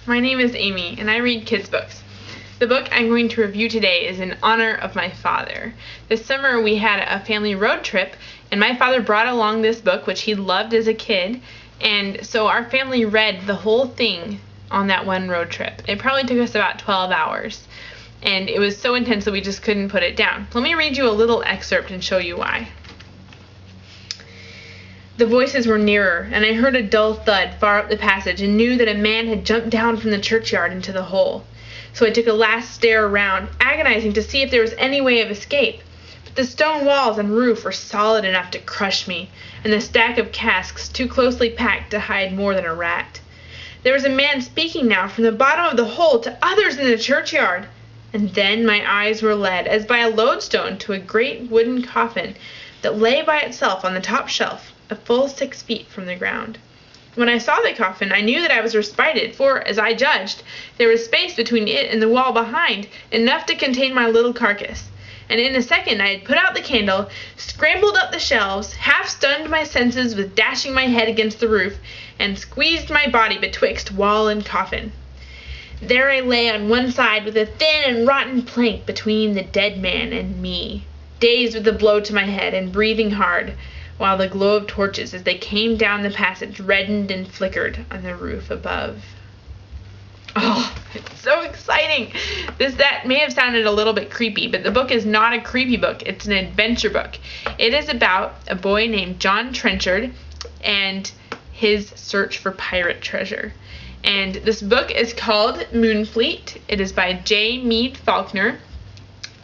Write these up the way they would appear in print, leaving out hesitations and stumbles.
My name is Amy, and I read kids' books. The book I'm going to review today is in honor of my father. This summer we had a family road trip, and my father brought along this book, which he loved as a kid, and so our family read the whole thing on that one road trip. It probably took us about 12 hours, and it was so intense that we just couldn't put it down. Let me read you a little excerpt and show you why. The voices were nearer, and I heard a dull thud far up the passage and knew that a man had jumped down from the churchyard into the hole. So I took a last stare around, agonizing to see if there was any way of escape. But the stone walls and roof were solid enough to crush me, and the stack of casks too closely packed to hide more than a rat. There was a man speaking now from the bottom of the hole to others in the churchyard. And then my eyes were led, as by a lodestone, to a great wooden coffin that lay by itself on the top shelf, a full 6 feet from the ground. When I saw the coffin, I knew that I was respited, for, as I judged, there was space between it and the wall behind, enough to contain my little carcass. And in a second I had put out the candle, scrambled up the shelves, half stunned my senses with dashing my head against the roof, and squeezed my body betwixt wall and coffin. There I lay on one side with a thin and rotten plank between the dead man and me, dazed with the blow to my head and breathing hard, while the glow of torches as they came down the passage reddened and flickered on the roof above. Oh, it's so exciting! That may have sounded a little bit creepy, but the book is not a creepy book. It's an adventure book. It is about a boy named John Trenchard and his search for pirate treasure. And this book is called Moonfleet. It is by Meade Falkner.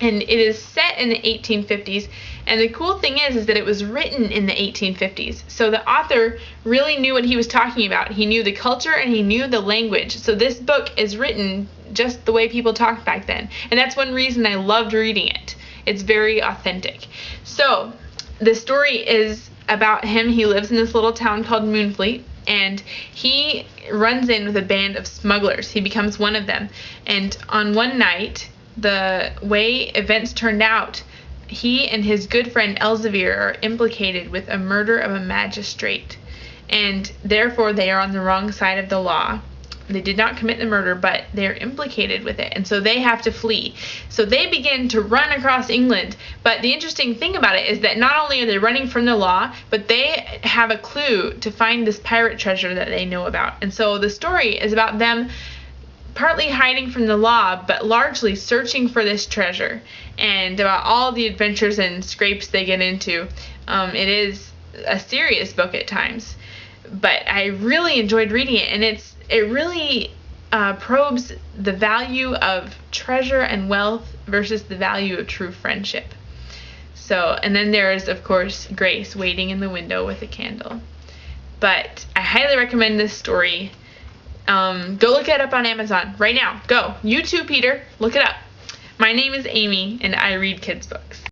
And it is set in the 1850s, and the cool thing is that it was written in the 1850s. So the author really knew what he was talking about. He knew the culture and he knew the language. So this book is written just the way people talked back then. And that's one reason I loved reading it. It's very authentic. So the story is about him. He lives in this little town called Moonfleet, and he runs in with a band of smugglers. He becomes one of them. And on one night, the way events turned out, he and his good friend Elzevir are implicated with a murder of a magistrate, and therefore they are on the wrong side of the law. They did not commit the murder, but they're implicated with it, and so they have to flee. So they begin to run across England, but the interesting thing about it is that not only are they running from the law, but they have a clue to find this pirate treasure that they know about. And so the story is about them partly hiding from the law, but largely searching for this treasure, and about all the adventures and scrapes they get into. It is a serious book at times, but I really enjoyed reading it, and it really probes the value of treasure and wealth versus the value of true friendship. So, and then there is, of course, Grace waiting in the window with a candle. But I highly recommend this story. Go look it up on Amazon right now. Go. You too, Peter. Look it up. My name is Amy, and I read kids' books.